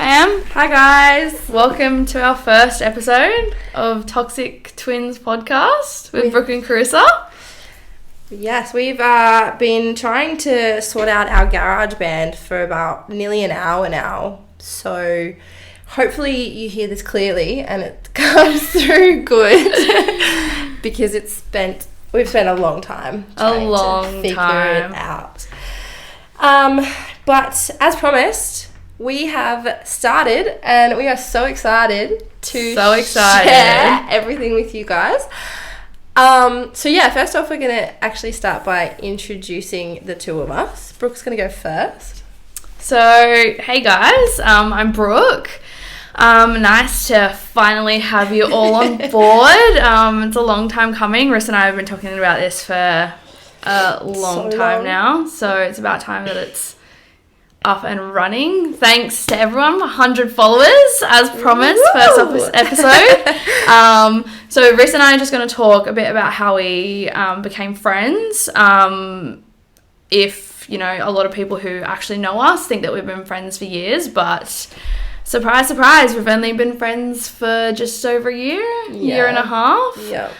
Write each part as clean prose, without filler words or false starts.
fam. Hi guys. Welcome to our first episode of ToxICK Twins podcast with Brooke and Carissa. Yes, we've been trying to sort out our garage band for about nearly an hour now. So hopefully you hear this clearly and it comes through good because we've spent a long time trying to figure it out. But as promised, we have started and we are so excited to share everything with you guys. First off, we're going to actually start by introducing the two of us. Brooke's going to go first. So, hey guys, I'm Brooke. Nice to finally have you all on board. It's a long time coming. Riss and I have been talking about this for a long time now, so it's about time that it's up and running. Thanks to everyone, 100 followers as promised. Woo! First episode. So Riss and I are just going to talk a bit about how we became friends. If, a lot of people who actually know us think that we've been friends for years, but surprise, surprise, we've only been friends for just over a year and a half. Yep.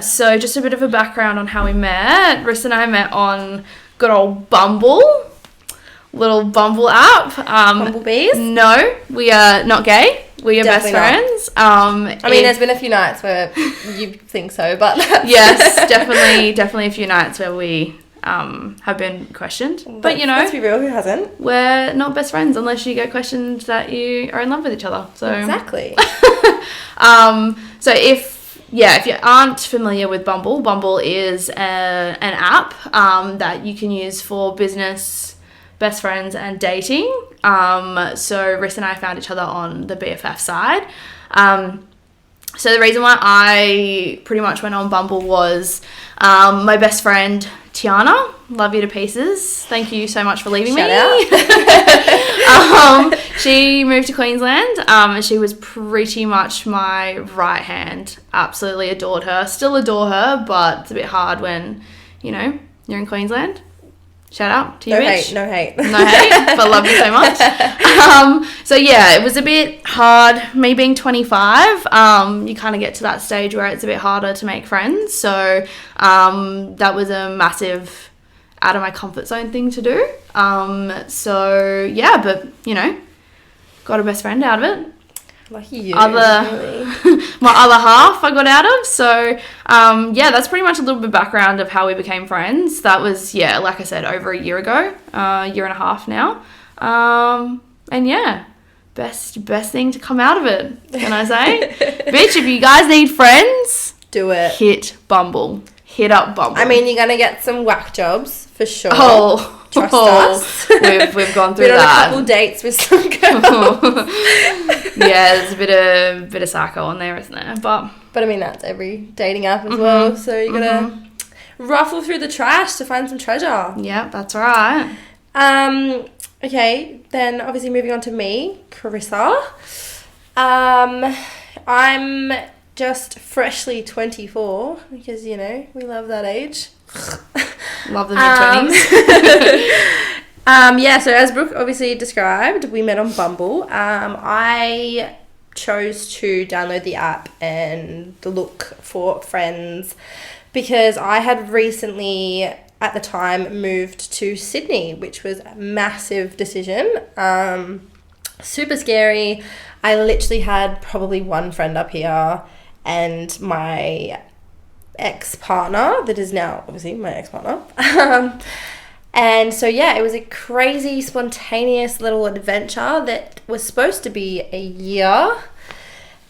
So just a bit of a background on how we met. Riss and I met on good old Bumble. Little Bumble app. Bumblebees? No, we are not gay. We are Definitely best friends. There's been a few nights where you think so, but yes, definitely a few nights where we have been questioned. But let's be real, who hasn't? We're not best friends unless you get questioned that you are in love with each other. So exactly. So if you aren't familiar with Bumble, Bumble is an app that you can use for business, best friends and dating. So Riss and I found each other on the BFF side. So the reason why I pretty much went on Bumble was my best friend Tiana, love you to pieces. Thank you so much for leaving me. She moved to Queensland and she was pretty much my right hand. Absolutely adored her. Still adore her, but it's a bit hard when, you're in Queensland. Shout out to you, bitch. No hate, but love you so much. It was a bit hard. Me being 25, you kind of get to that stage where it's a bit harder to make friends. So that was a massive out of my comfort zone thing to do. But got a best friend out of it. Lucky you. Really. My other half I got out of. So, that's pretty much a little bit of background of how we became friends. That was, like I said, over a year ago, year and a half now. Best thing to come out of it, can I say? Bitch, if you guys need friends, do it. Hit Bumble. Hit up Bumble. You're going to get some whack jobs, for sure. Trust us. We've gone through that. Been on a couple that. dates with some girls. There's a bit of psycho on there, isn't there? But that's every dating app as well. So you gotta ruffle through the trash to find some treasure. Yeah, that's right. Okay, then obviously moving on to me, Carissa. I'm just freshly 24 because we love that age. Love the mid-20s. So as Brooke obviously described, we met on Bumble. I chose to download the app and look for friends because I had recently, at the time, moved to Sydney, which was a massive decision. Super scary. I literally had probably one friend up here and my ex-partner that is now obviously my ex-partner. And so, it was a crazy, spontaneous little adventure that was supposed to be a year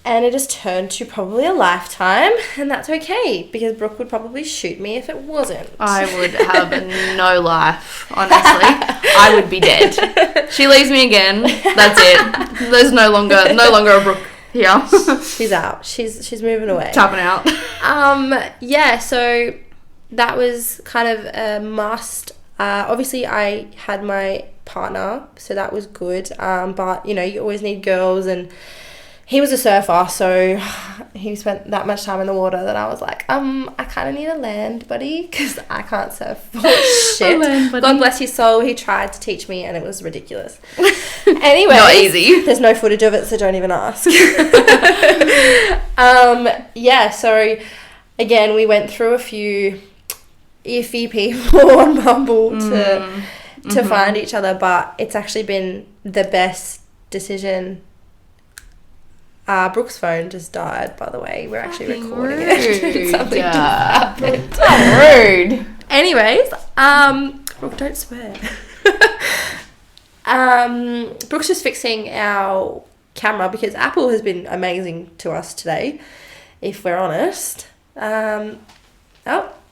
and it just turned to probably a lifetime, and that's okay because Brooke would probably shoot me if it wasn't. I would have no life, honestly. I would be dead. She leaves me again, that's it. There's no longer a Brooke here. She's out. She's moving away. Tapping out. So that was kind of a must. Obviously I had my partner, so that was good. But you always need girls, and he was a surfer, so he spent that much time in the water that I was like, I kind of need a land buddy because I can't surf for shit. God bless his soul, he tried to teach me and it was ridiculous. Anyway, not easy. There's no footage of it, so don't even ask. Yeah, so again, we went through a few iffy people on Bumble to find each other, but it's actually been the best decision. Brooke's phone just died, by the way. We're actually recording it. Something just happened. So rude. Anyways, Brooke, don't swear. Brooke's just fixing our camera because Apple has been amazing to us today, if we're honest. Oh,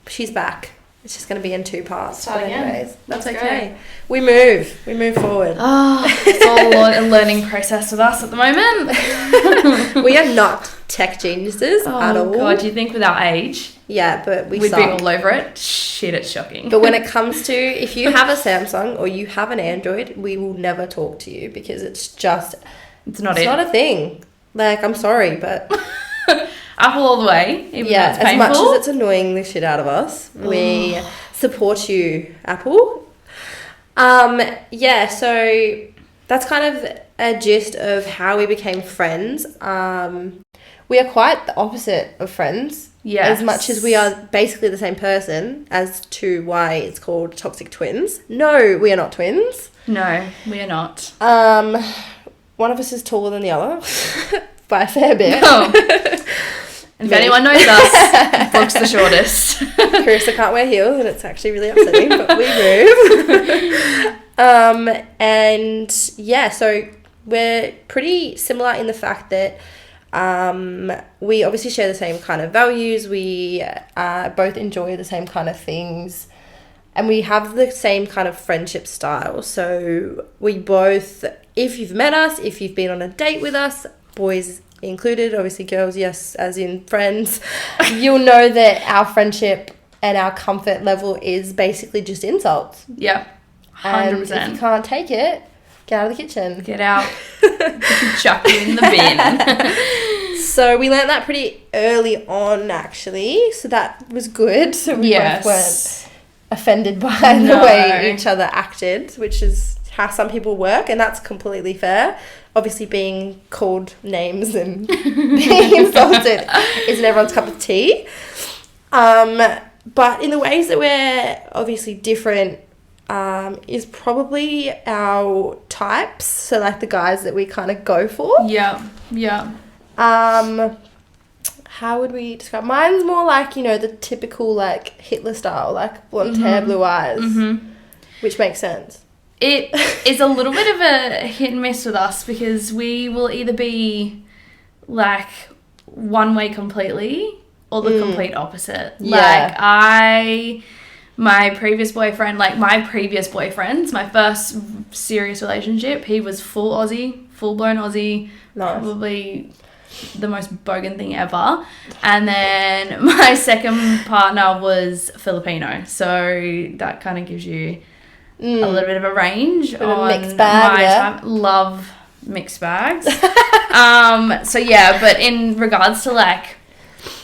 she's back. It's just going to be in 2 parts. Start but again. anyways, that's Let's okay. Go. We move forward. Oh, it's all a learning process with us at the moment. We are not tech geniuses at all. Oh God, do you think with our age? Yeah, but we'd be all over it. Shit, it's shocking. But when it comes to, if you have a Samsung or you have an Android, we will never talk to you because it's not a thing. Like, I'm sorry, but Apple all the way. Even though it's painful. As much as it's annoying the shit out of us, we support you, Apple. Yeah, so that's kind of a gist of how we became friends. We are quite the opposite of friends. Yes. As much as we are basically the same person, as to why it's called ToxICK Twins. No, we are not twins. No, we are not. One of us is taller than the other by a fair bit. Oh. And if anyone knows us, Brooke's the shortest. Carissa can't wear heels, and it's actually really upsetting, but we move. And yeah, so we're pretty similar in the fact that we obviously share the same kind of values. We both enjoy the same kind of things, and we have the same kind of friendship style. So we both, if you've met us, if you've been on a date with us, boys included, obviously girls, yes, as in friends, you'll know that our friendship and our comfort level is basically just insults. Yeah, 100%. And if you can't take it, get out of the kitchen. Get out. Chuck you in the bin. So we learnt that pretty early on, actually. So that was good. So we both weren't offended by the way each other acted, which is how some people work, and that's completely fair. Obviously, being called names and being insulted isn't everyone's cup of tea. But in the ways that we're obviously different is probably our types. So, like, the guys that we kind of go for. Yeah. How would we describe? Mine's more like, you know, the typical, like, Hitler style, like blonde hair, blue eyes, which makes sense. It is a little bit of a hit and miss with us because we will either be like one way completely or the complete opposite. Yeah. Like my previous boyfriend, my first serious relationship, he was full Aussie, full-blown Aussie, nice. Probably the most bogan thing ever. And then my second partner was Filipino, so that kind of gives you a little bit of a range on mixed bag, my type. Love mixed bags. So yeah, but in regards to like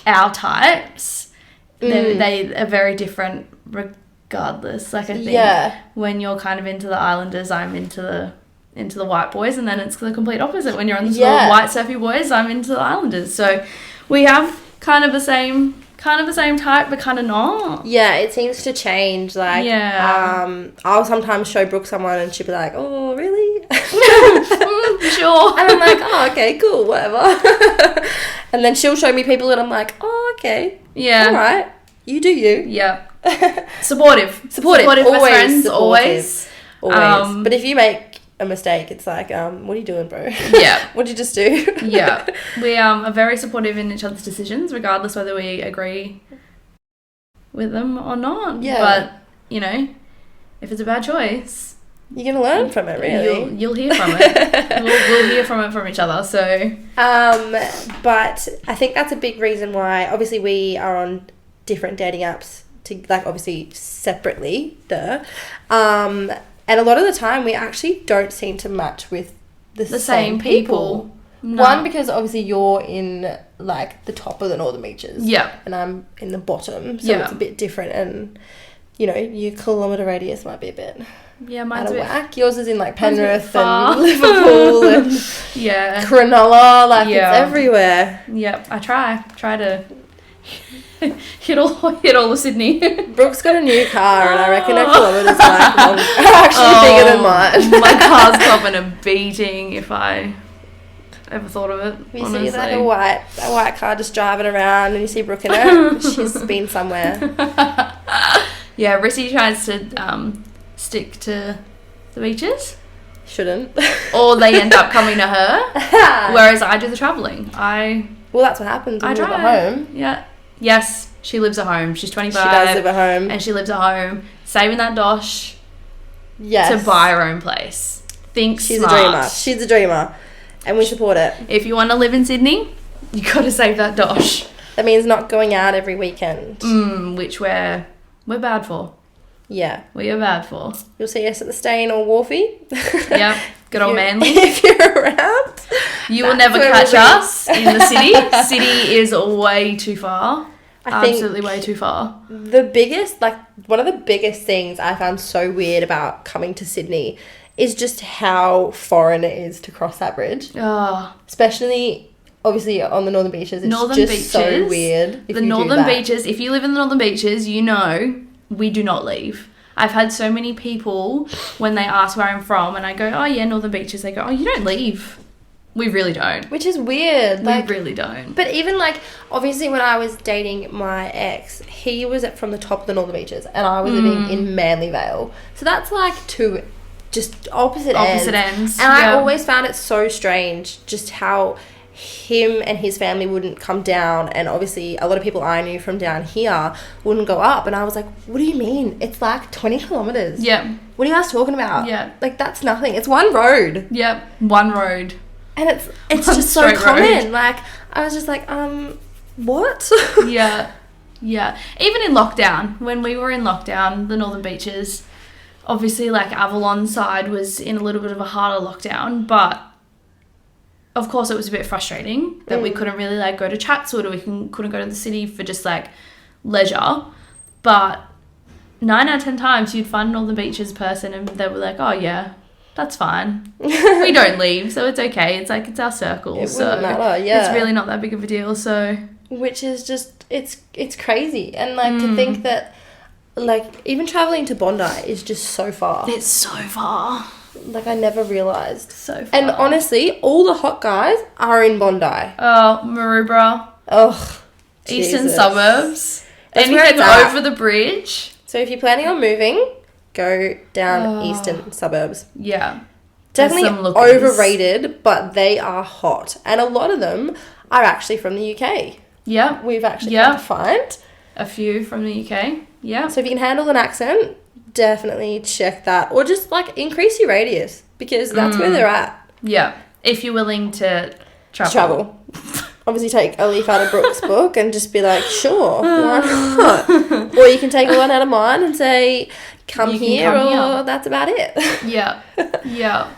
our types, they are very different regardless. Like I think when you're kind of into the Islanders, I'm into the white boys, and then it's the complete opposite. When you're into the white surfy boys, I'm into the Islanders. So we have kind of the same type, but kind of not. Yeah, it seems to change. Like, I'll sometimes show Brooke someone and she'll be like, "Oh, really?" Sure. And I'm like, "Oh, okay, cool, whatever." And then she'll show me people and I'm like, "Oh, okay, yeah, all right, you do you." Yeah. Supportive always, best friends, always. But if you make a mistake, it's like, what are you doing, bro? Yeah. What'd you just do? Yeah. We are very supportive in each other's decisions, regardless whether we agree with them or not. Yeah. But, you know, if it's a bad choice, you're going to learn from it, really. You'll hear from it. we'll hear from it from each other, so. But I think that's a big reason why, obviously, we are on different dating apps, to like, obviously, separately, and a lot of the time, we actually don't seem to match with the same people. No. One, because obviously you're in, like, the top of the Northern Beaches. Yeah. And I'm in the bottom. So it's a bit different. And you know, your kilometre radius might be a bit Yeah, out mine's of a bit whack. Yours is in like Penrith far. and Liverpool and yeah. Cronulla, like Yeah. it's everywhere. Yep, I try to hit all of Sydney. Brooke's got a new car and I reckon her kilometres are actually bigger than mine. My car's copping a beating if I ever thought of it. You honestly. see like a white car just driving around and you see Brooke in it, she's been somewhere. Yeah, Rissy tries to stick to the beaches. Shouldn't. Or they end up coming to her, whereas I do the travelling. Well, that's what happens when I you live drive. at home. Yeah. Yes, she lives at home. She's 25. She does live at home. And she lives at home, saving that dosh Yes. to buy her own place. Think She's smart. a dreamer. She's a dreamer. And we support it. If you want to live in Sydney, you got to save that dosh. That means not going out every weekend. Which we're bad for. Yeah. We are bad for. You'll see us at the Stain or Wharfie. Yep. Good old Manly. If you're around. You will never catch us in the city. City is way too far. I think Absolutely way too far. one of the biggest things I found so weird about coming to Sydney is just how foreign it is to cross that bridge. Oh, Especially, obviously, on the northern beaches. It's just so weird. The northern beaches, if you live in the northern beaches, you know we do not leave. I've had so many people, when they ask where I'm from, and I go, oh yeah, northern beaches, they go, oh, you don't leave. We really don't. Which is weird. We really don't. But even, obviously when I was dating my ex, he was from the top of the northern beaches, and I was living in Manly Vale. So that's, two just opposite ends. And I always found it so strange just how him and his family wouldn't come down, and obviously a lot of people I knew from down here wouldn't go up, and I was like, what do you mean? It's 20 kilometres. Yeah. What are you guys talking about? Yeah. That's nothing. It's one road. Yep. One road. And it's just so common. Road. I was just like, what? Yeah. Yeah. Even in lockdown, when we were in lockdown, the northern beaches, obviously Avalon side was in a little bit of a harder lockdown, but of course it was a bit frustrating that we couldn't really go to Chatswood, or we couldn't go to the city for just leisure. But 9 out of 10 times you'd find a northern beaches person and they were like, oh yeah, that's fine. We don't leave, so it's okay. It's it's our circle. It wouldn't matter, yeah. It's really not that big of a deal, so. Which is just, it's crazy. And to think that even travelling to Bondi is just so far. It's so far. I never realised. So far. And honestly, all the hot guys are in Bondi. Oh, Maroubra. Ugh. Eastern suburbs. That's where Anything it's at. over the bridge. So if you're planning on moving, go down eastern suburbs. Yeah. Definitely There's some lookers. overrated, but they are hot. And a lot of them are actually from the UK. Yeah. We've actually come to find. A few from the UK. Yeah. So if you can handle an accent, definitely check that. Or just increase your radius, because that's where they're at. Yeah. If you're willing to travel. Obviously take a leaf out of Brooke's book and just be like, sure, why not? Or you can take one out of mine and say, come here. That's about it. Yeah. Yeah.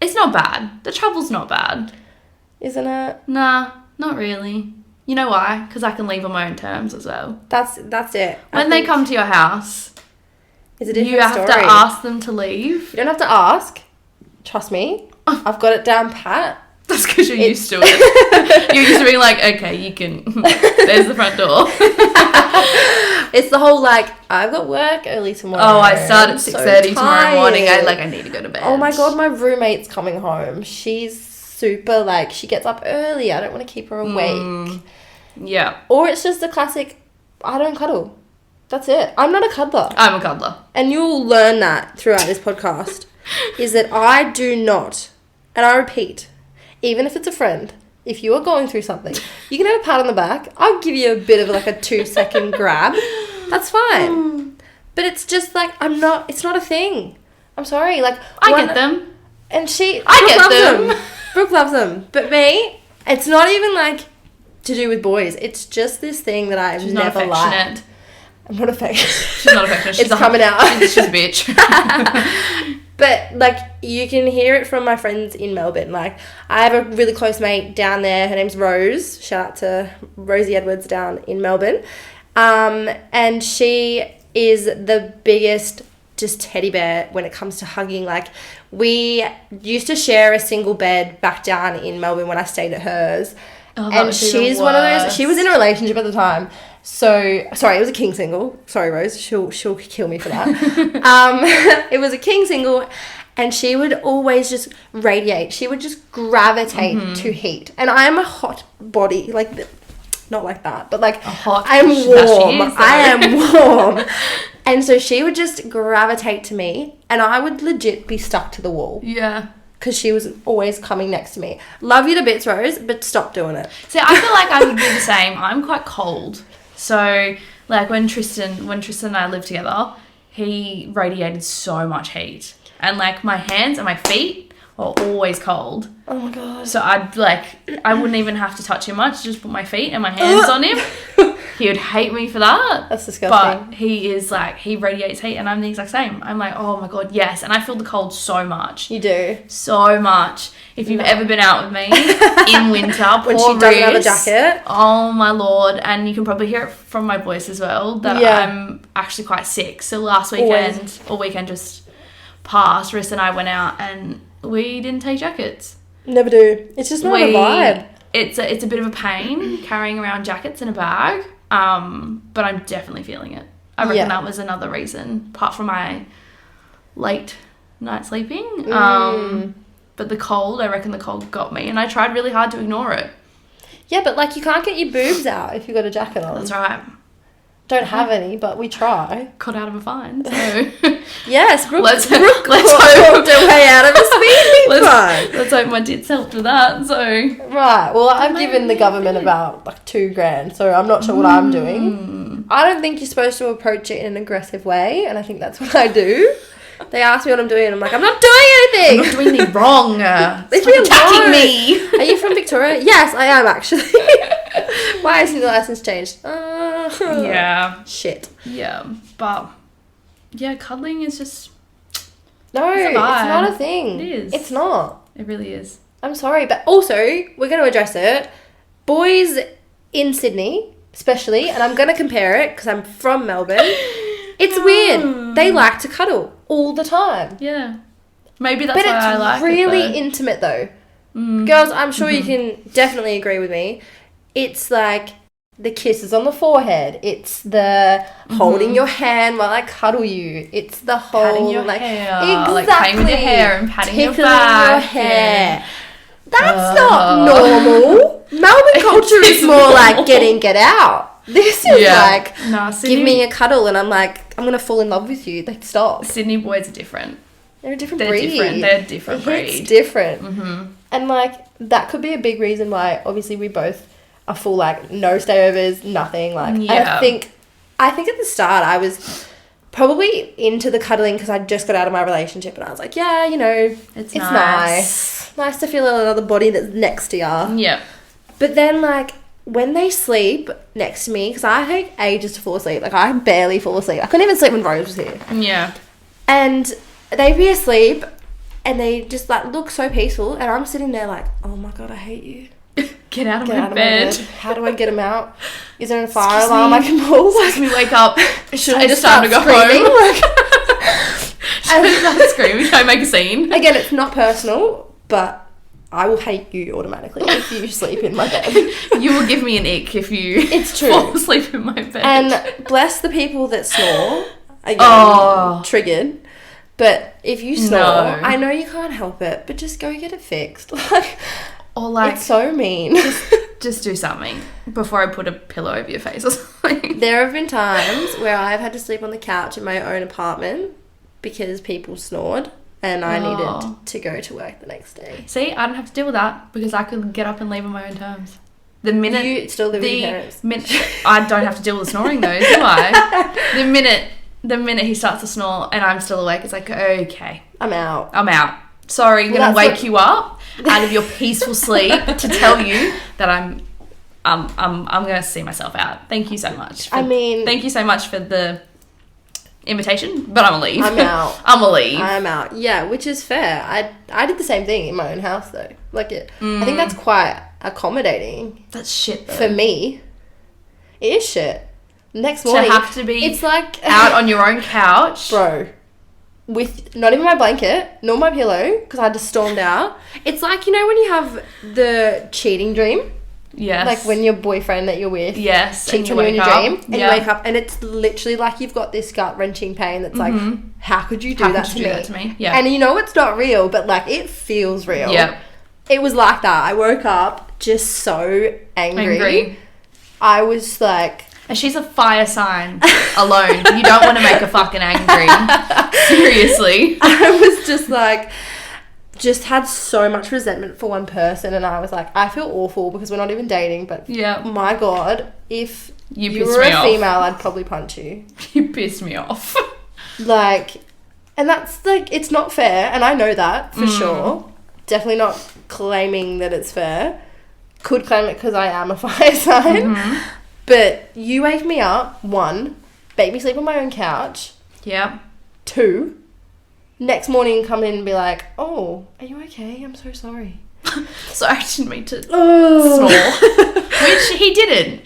It's not bad. The travel's not bad. Isn't it? Nah, not really. You know why? Because I can leave on my own terms as well. That's it. When they come to your house, it's a different you have story. to ask them to leave. You don't have to ask. Trust me. I've got it down pat. That's because you're used to it. You're used to being okay, you can... There's the front door. It's the whole, I've got work early tomorrow. Oh, I start at 6:30 tomorrow morning. I need to go to bed. Oh my God, my roommate's coming home. She's super, she gets up early. I don't want to keep her awake. Yeah. Or it's just the classic, I don't cuddle. That's it. I'm not a cuddler. I'm a cuddler. And you'll learn that throughout this podcast, is that I do not, and I repeat, even if it's a friend, if you are going through something, you can have a pat on the back. I'll give you a bit of a 2-second grab. That's fine. But it's just it's not a thing. I'm sorry. I get them. And I get them. Brooke loves them. But me, it's not even to do with boys. It's just this thing that I've never liked. I'm not affectionate. She's not affectionate. It's coming out. She's a bitch. But you can hear it from my friends in Melbourne. I have a really close mate down there. Her name's Rose. Shout out to Rosie Edwards down in Melbourne. And she is the biggest just teddy bear when it comes to hugging. Like, we used to share a single bed back down in Melbourne when I stayed at hers. Oh, and she's one of those, she was in a relationship at the time. So, sorry, it was a king single. Sorry, Rose, she'll kill me for that. It was a king single, and she would always just radiate. She would just gravitate to heat. And I'm a hot body, like, not like that, but like, I'm warm. I am warm. And so she would just gravitate to me, and I would legit be stuck to the wall. Yeah. Because she was always coming next to me. Love you to bits, Rose, but stop doing it. See, I feel like I would be the same. I'm quite cold. So, like, when Tristan and I lived together, he radiated so much heat. And, like, my hands and my feet were always cold. Oh, my God. So I wouldn't even have to touch him much, just put my feet and my hands on him. He would hate me for that. That's disgusting. But he is like, he radiates heat, and I'm the exact same. I'm like, oh my God, yes. And I feel the cold so much. You do. So much. If you've ever been out with me in winter, when she doesn't have a jacket. Oh my Lord. And you can probably hear it from my voice as well, that I'm actually quite sick. So last weekend just passed, Riss and I went out and we didn't take jackets. Never do. It's just not a vibe. It's a bit of a pain carrying around jackets in a bag. But I'm definitely feeling it. I reckon that was another reason, apart from my late night sleeping. But the cold, I reckon the cold got me, and I tried really hard to ignore it. Yeah, but like, you can't get your boobs out if you've got a jacket on. That's right. Don't have any, but we try. Got out of a fine, so... Yes, Brooke let's hope her way out of a speeding fine. Let's hope my tits helped with that, so... Right, well, I've given the government about like $2,000, so I'm not sure what I'm doing. I don't think you're supposed to approach it in an aggressive way, and I think that's what I do. They ask me what I'm doing, and I'm like, I'm not doing anything. I'm not doing anything wrong. Stop attacking me. Are you from Victoria? Yes, I am, actually. Why hasn't the license changed? Yeah. Shit. Yeah, but... Yeah, cuddling is just... No, it's not a thing. It is. It's not. It really is. I'm sorry, but also, we're going to address it. Boys in Sydney, especially, and I'm going to compare it because I'm from Melbourne. It's weird. They like to cuddle all the time. Yeah. Maybe that's why I like it. But it's really intimate, though. Girls, I'm sure you can definitely agree with me. It's like the kisses on the forehead. It's the holding your hand while I cuddle you. It's the whole patting your hair. Exactly. Like playing with your hair and patting your tickling back. your hair. That's not normal. Melbourne culture is more like get out. This is like, give me a cuddle and I'm like, I'm going to fall in love with you. Like, stop. Sydney boys are different. They're a different breed. They're a different breed. It's different. And like, that could be a big reason why obviously we both are full like no stayovers, nothing. Like, and I think at the start I was probably into the cuddling because I just got out of my relationship and I was like, yeah, you know, it's nice. Nice to feel another body that's next to you. Yeah. But then like, when they sleep next to me, because I take ages to fall asleep. Like, I barely fall asleep. I couldn't even sleep when Rose was here. Yeah. And they'd be asleep and they just like look so peaceful and I'm sitting there like, oh my God, I hate you. Get out of my bed. How do I get him out? Is there a fire alarm I can pull? Excuse me, wake up. Should I just time start to go screaming? home? Should I start screaming? Should I make a scene? Again, it's not personal, but I will hate you automatically if you sleep in my bed. You will give me an ick if you fall asleep in my bed. And bless the people that snore. Again, triggered. But if you snore, I know you can't help it, but just go get it fixed. Like, it's so mean. Just do something before I put a pillow over your face or something. There have been times where I've had to sleep on the couch in my own apartment because people snored and I needed to go to work the next day. See, I don't have to deal with that because I could get up and leave on my own terms. The minute you still live with your parents. I don't have to deal with the snoring though, do I? The minute he starts to snore and I'm still awake, it's like, okay, I'm out. Sorry, I'm gonna wake you up out of your peaceful sleep to tell you that I'm gonna see myself out. Thank you so much. Thank you so much for the invitation, but I'm gonna leave. I'm out. I'm out. Yeah, which is fair. I did the same thing in my own house though. Like I think that's quite accommodating. That's shit though. For me. It is shit. Next morning, to have to be it's like out on your own couch. Bro, with not even my blanket, nor my pillow, because I had to stormed out. It's like, you know when you have the cheating dream? Yes. Like when your boyfriend that you're with yes, cheats on you in your dream, and you wake up and it's literally like you've got this gut-wrenching pain that's like, how could you do that to me? Yeah. And you know it's not real, but like it feels real. Yeah. It was like that. I woke up just so angry. I was like... And she's a fire sign alone. You don't want to make her fucking angry. Seriously. I was just like... Just had so much resentment for one person, and I was like, I feel awful because we're not even dating, but my God, if you were a female, I'd probably punch you. You pissed me off. Like, and that's like, it's not fair, and I know that for sure. Definitely not claiming that it's fair. Could claim it because I am a fire sign. But you wake me up, 1, make me sleep on my own couch. Yeah. 2, next morning come in and be like, oh, are you okay? I'm so sorry. Sorry, I didn't mean to snore. Which he didn't.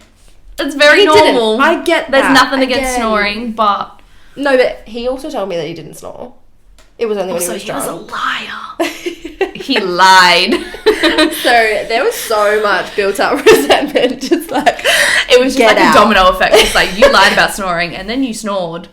It's very normal. I get that. There's nothing against snoring, but... No, but he also told me that he didn't snore. It was only when he was drunk. So he was a liar. He lied. So there was so much built up resentment. Just like... It was just like a domino effect. It's like, you lied about snoring, and then you snored.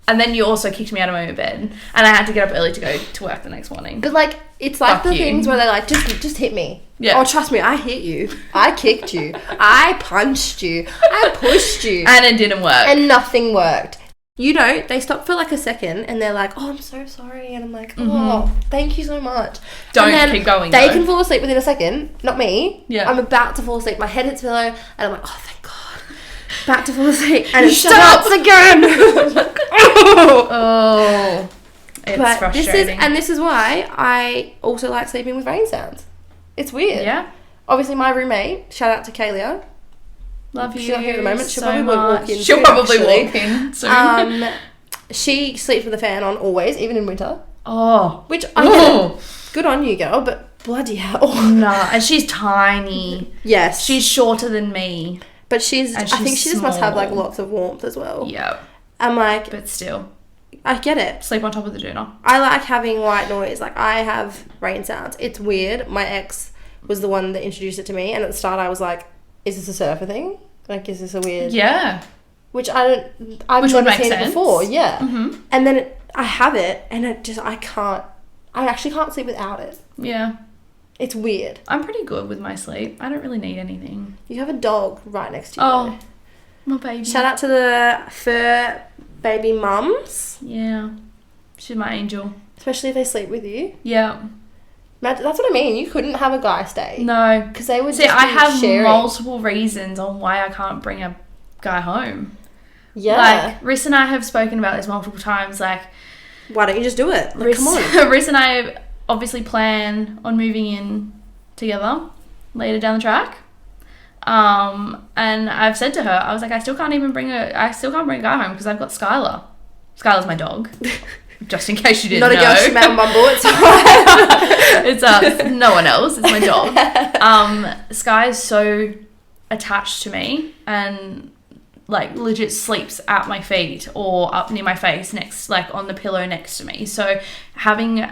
And then you also kicked me out of my own bed. And I had to get up early to go to work the next morning. But, like, it's like the things where they're like, just hit me. Yeah. Oh, trust me, I hit you. I kicked you. I punched you. I pushed you. And it didn't work. And nothing worked. You know, they stop for, like, a second and they're like, oh, I'm so sorry. And I'm like, oh, thank you so much. Don't keep going, They can fall asleep within a second. Not me. Yeah. I'm about to fall asleep. My head hits the pillow. And I'm like, oh, thank God. About to fall asleep. And it Stop starts again. I'm like, oh. It's frustrating. This is why I also like sleeping with rain sounds. It's weird. Yeah. Obviously, my roommate, shout out to Kalia. Love you. She's not here at the moment. She'll so probably much. walk in. She'll probably walk in soon. She sleeps with the fan on always, even in winter. Oh. Which I get. Good on you, girl, but bloody hell. No, and she's tiny. Yes. She's shorter than me. But I think she just must have like lots of warmth as well. Yeah. I'm like... But still. I get it. Sleep on top of the doona. I like having white noise. Like, I have rain sounds. It's weird. My ex was the one that introduced it to me, and at the start I was like, is this a surfer thing? Like, is this a weird... Yeah. Which I've never seen it before. Yeah. Mm-hmm. And then I have it, and I actually can't sleep without it. Yeah. It's weird. I'm pretty good with my sleep. I don't really need anything. You have a dog right next to you. Oh, my baby. Shout out to the fur baby mums. Yeah. She's my angel. Especially if they sleep with you. Yeah. That's what I mean. You couldn't have a guy stay. No. Because they would See, just be I have sharing. multiple reasons on why I can't bring a guy home. Yeah. Like, Riss and I have spoken about this multiple times. Like, why don't you just do it? Like, come on. Riss and I obviously plan on moving in together later down the track. And I've said to her, I was like, I still can't bring a guy home because I've got Skylar. Skylar's my dog. Just in case you didn't know. Not a girl she met on Bumble, it's alright. It's no one else, it's my dog. Sky is so attached to me and like legit sleeps at my feet or up near my face next, like on the pillow next to me. So having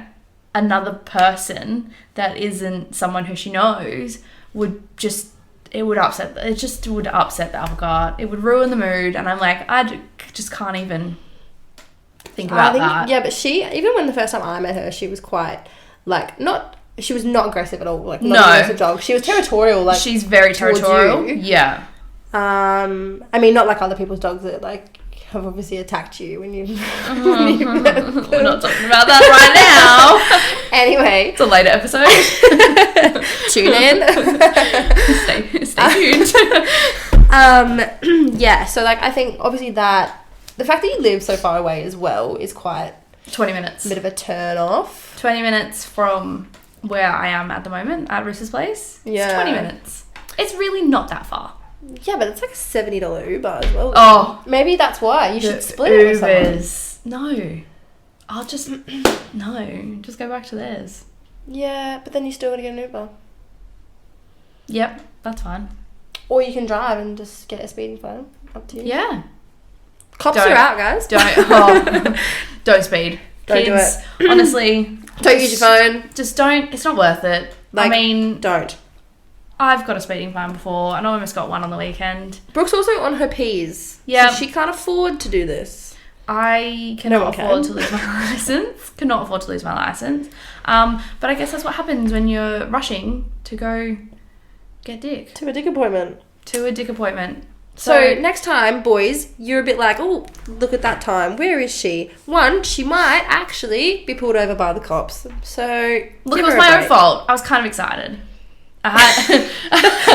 another person that isn't someone who she knows would upset the apple cart. It would ruin the mood, and I'm like, I just can't even think about that. Yeah, but even when the first time I met her, she was quite like she was not aggressive at all. Like not an aggressive dog. She was territorial. Like she's very territorial. Yeah. I mean, not like other people's dogs that like have obviously attacked you when you. We're not talking about that right now. Anyway, it's a later episode. Tune in. Stay tuned. Yeah. So like, I think obviously that the fact that you live so far away as well is quite 20 minutes. A bit of a turn off. 20 minutes from where I am at the moment at Riss's place. Yeah. It's 20 minutes. It's really not that far. Yeah, but it's like a $70 Uber as well. Oh. Maybe that's why. You should split it with someone. No. I'll just... No. Just go back to theirs. Yeah, but then you still got to get an Uber. Yep. That's fine. Or you can drive and just get a speeding fine. Up to you. Yeah. Cops are out, guys. Don't speed. Don't Kids, do it. Honestly. Don't use your phone. Just don't. It's not worth it. Like, I mean, don't. I've got a speeding fine before, and I almost got one on the weekend. Brooke's also on her P's. Yeah. So she can't afford to do this. I cannot afford to lose my license. Cannot afford to lose my license. But I guess that's what happens when you're rushing to go get dick. To a dick appointment. So next time, boys, you're a bit like, oh, look at that time. Where is she? One, she might actually be pulled over by the cops. So look, it was my own fault. I was kind of excited.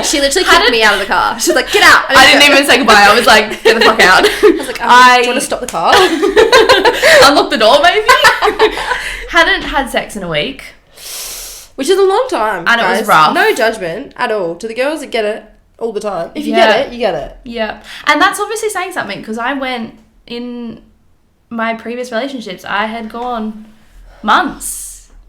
She literally kicked me out of the car. She was like, get out. I didn't even say goodbye. I was like, get the fuck out. I was like, do you want to stop the car? Unlock the door, maybe. Hadn't had sex in a week. Which is a long time, and guys. It was rough. No judgment at all. To the girls that get it all the time. If you get it, you get it. Yeah. And that's obviously saying something, because I went in my previous relationships, I had gone months.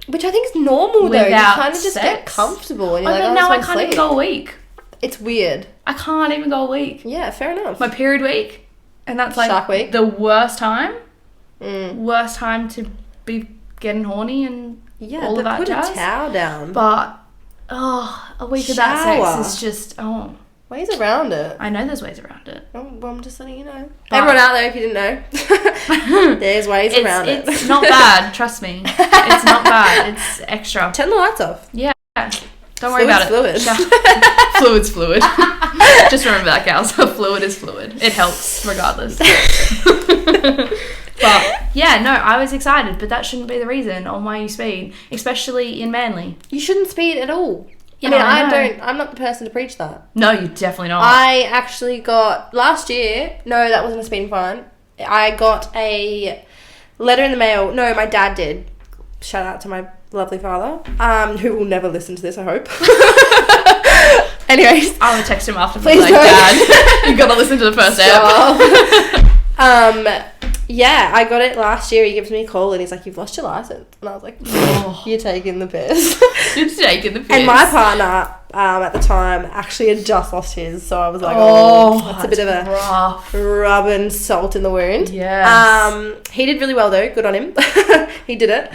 Which I think is normal, though. You kind of just get comfortable. And you're like, now I can't even go a week. It's weird. I can't even go a week. Yeah, fair enough. My period week. And that's like Shark week. The worst time. Worst time to be getting horny and all of that put jazz. A towel down. But, a week of that sex is just, ways around it. I know there's ways around it. Well, I'm just letting you know. But everyone out there, if you didn't know, there's ways around it. It's not bad, trust me. It's not bad. It's extra. Turn the lights off. Yeah. Don't worry about it. Fluid's fluid. Just remember that, gals. Fluid is fluid. It helps regardless. But yeah, no, I was excited, but that shouldn't be the reason on why you speed, especially in Manly. You shouldn't speed at all. I'm not the person to preach that. No, you're definitely not. I actually got, last year, no, that wasn't a speeding fine. I got a letter in the mail. No, my dad did. Shout out to my lovely father, who will never listen to this, I hope. Anyways. I will text him after. Please like, Dad, you gotta listen to the first ep. Yeah, I got it last year. He gives me a call and he's like, you've lost your license. And I was like, you're taking the piss. You're taking the piss. And my partner at the time actually had just lost his. So I was like, that's a bit of a rub and salt in the wound. Yes. He did really well though. Good on him. He did it.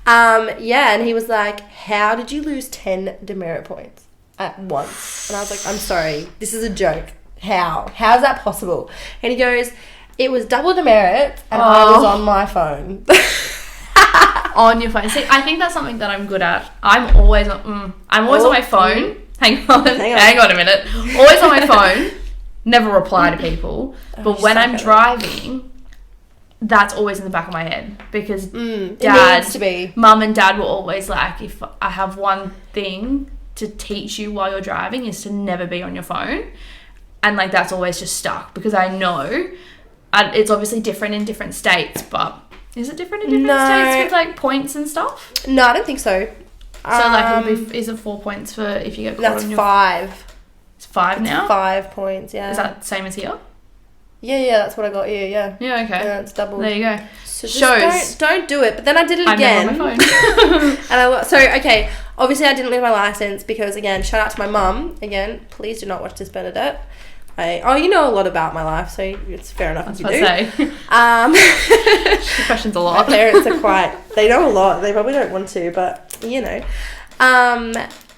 And he was like, how did you lose 10 demerit points at once? And I was like, I'm sorry. This is a joke. How? How is that possible? And he goes, it was double demerit and I was on my phone. On your phone. See, I think that's something that I'm good at. I'm always on my phone. Hang on a minute. Always on my phone. Never reply to people. But when I'm driving, that's always in the back of my head. Because mum and dad were always like, if I have one thing to teach you while you're driving is to never be on your phone. And like that's always just stuck because I know it's obviously different in different states, but is it different in different states with like points and stuff? No, I don't think so. So like is it 4 points for if you get caught that's on your... 5. It's 5 now? 5 points, yeah. Is that the same as here? Yeah, that's what I got here, yeah. Yeah, okay. Yeah, it's double. There you go. So just don't do it. But then I did it again. I'm never on my phone. Okay, obviously I didn't lose my license because, again, shout out to my mum. Again, please do not watch this, Bernadette. You know a lot about my life, so it's fair enough if you do. She questions a lot. My parents are they know a lot. They probably don't want to, but, you know.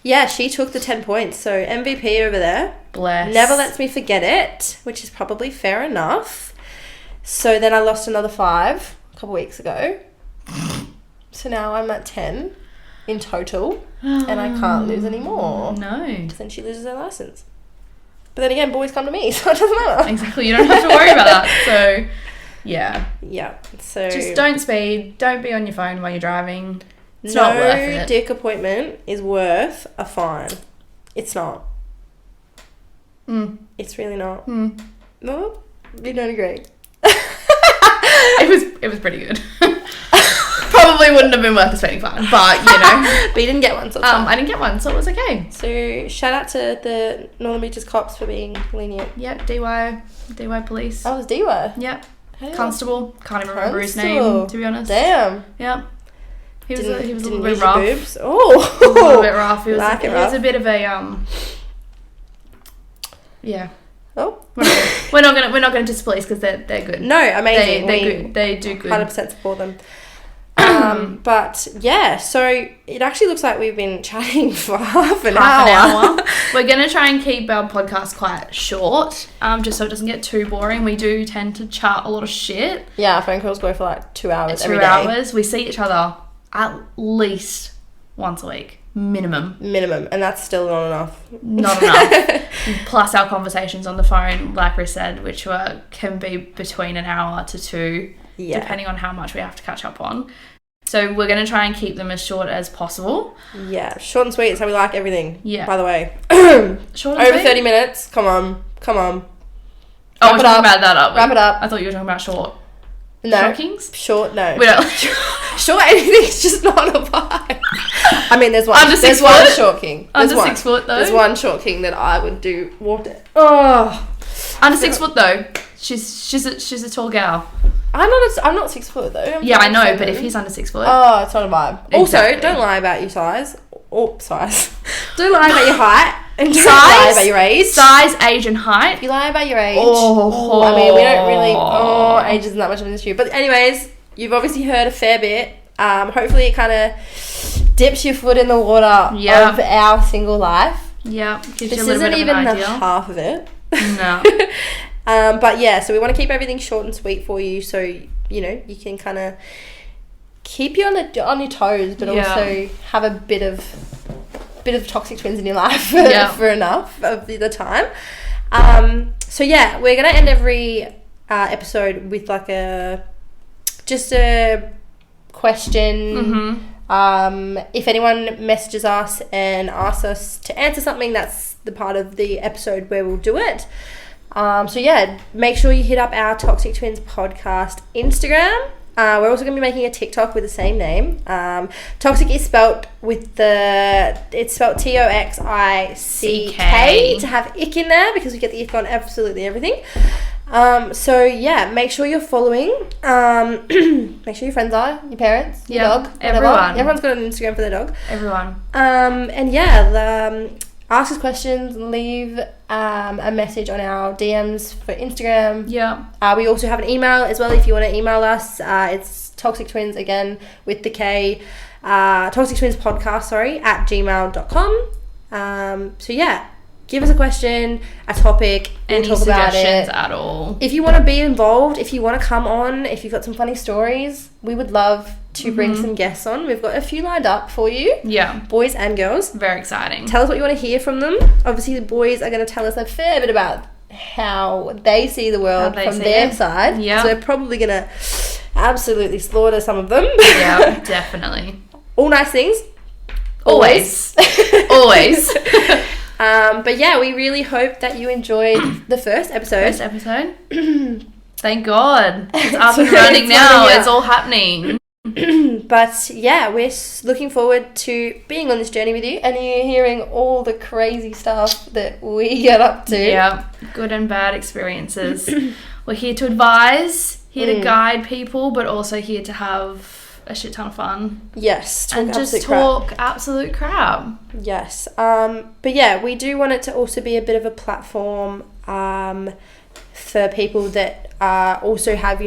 Yeah, she took the 10 points, so MVP over there. Bless. Never lets me forget it, which is probably fair enough. So then I lost another 5 a couple weeks ago. So now I'm at 10 in total, and I can't lose any more. No. Then she loses her license. But then again, boys come to me, so it doesn't matter. Exactly, you don't have to worry about that. So, yeah. Yeah, so... just don't speed, don't be on your phone while you're driving. It's not worth it. No dick appointment is worth a fine. It's not. It's really not. No, you don't agree. It was pretty good. Probably wouldn't have been worth a speeding fine, but you know. But you didn't get one, so it's fine. I didn't get one, so it was okay. So shout out to the Northern Beaches cops for being lenient. Yep, DY police. Oh, it was DY. Yep. Hey. Constable. Can't even remember his name, to be honest. Damn. Yep. He was a little bit use rough. Boobs. Oh. He was a little bit rough. He was rough. a bit of a yeah. Oh. We're not gonna displease because they're good. No, amazing. They're good. They do good. 100% support them. But yeah, so it actually looks like we've been chatting for half an hour. We're going to try and keep our podcast quite short, just so it doesn't get too boring. We do tend to chat a lot of shit. Yeah, our phone calls go for like 2 hours every day. 2 hours. We see each other at least once a week. Minimum. And that's still not enough. Not enough. Plus our conversations on the phone, like we said, which can be between an hour to 2, depending on how much we have to catch up on. So we're going to try and keep them as short as possible. Yeah, short and sweet is how we like everything. Yeah. By the way. Short and Over sweet? 30 minutes. Come on. Oh, we're talking about that up. Wrap it up. I thought you were talking about short. No. Short kings? Short, no. We don't. Short anything's just not a vibe. I mean, there's one. Under 6 foot? One short king. Under 6 foot though. There's one short king that I would do. Oh. Under 6 foot though. She's a tall gal. I'm not 6 foot though. Yeah, I know, but if he's under 6 foot. Oh, it's not a vibe. Exactly. Also, don't lie about your size. Size. Don't lie about your height. And don't lie about your age. Size, age, and height. If you lie about your age. Oh. I mean, we don't really. Age isn't that much of an issue. But anyways, you've obviously heard a fair bit. Hopefully, it kind of dips your foot in the water of our single life. Yeah, gives this you a little isn't bit of even an the idea. half of it. No. But yeah, so we want to keep everything short and sweet for you, so you know you can kind of keep you on your toes, but also have a bit of ToxICK Twins in your life for enough of the time. So yeah, we're gonna end every episode with like just a question. Mm-hmm. If anyone messages us and asks us to answer something, that's the part of the episode where we'll do it. So yeah, make sure you hit up our ToxICK Twins podcast Instagram. We're also going to be making a TikTok with the same name. ToxICK is spelt it's spelt ToxICK to have ick in there because we get the ick on absolutely everything. So yeah, make sure you're following. Make sure your friends are, your parents, your dog, whatever. Everyone's got an Instagram for their dog. Everyone. And yeah, ask us questions, leave a message on our DMs for Instagram. Yeah. We also have an email as well if you want to email us. It's ToxICK Twins again with the K. ToxICK Twins podcast, at gmail.com. So yeah, give us a question, a topic, any we'll talk suggestions about it. At all. If you want to be involved, if you want to come on, if you've got some funny stories, we would love to bring some guests on. We've got a few lined up for you. Yeah. Boys and girls. Very exciting. Tell us what you want to hear from them. Obviously, the boys are going to tell us a fair bit about how they see the world from their side. Yeah. So we're probably going to absolutely slaughter some of them. Yeah, definitely. All nice things. Always. Always. But yeah, we really hope that you enjoyed the first episode. Thank God. It's up and running now. It's all happening. But yeah, we're looking forward to being on this journey with you and hearing all the crazy stuff that we get up to. Yeah, good and bad experiences. We're here to advise, here to guide people, but also here to have a shit ton of fun. Yes, talk absolute crap. Yes. But yeah, we do want it to also be a bit of a platform for people that also have,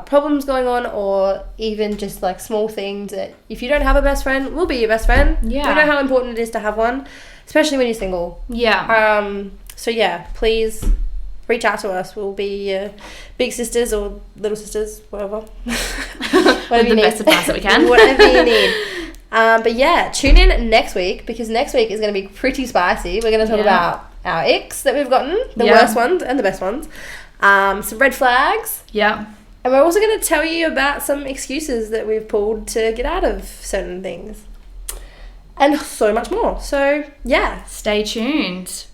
problems going on, or even just like small things that if you don't have a best friend, we'll be your best friend. Yeah. We know how important it is to have one, especially when you're single. Yeah. So yeah, please reach out to us. We'll be big sisters or little sisters, whatever. Whatever you need. Best advice that we can. Whatever you need. But yeah, tune in next week because next week is going to be pretty spicy. We're going to talk about our icks that we've gotten, the worst ones and the best ones. Some red flags. Yeah. And we're also going to tell you about some excuses that we've pulled to get out of certain things. And so much more. So, yeah. Stay tuned.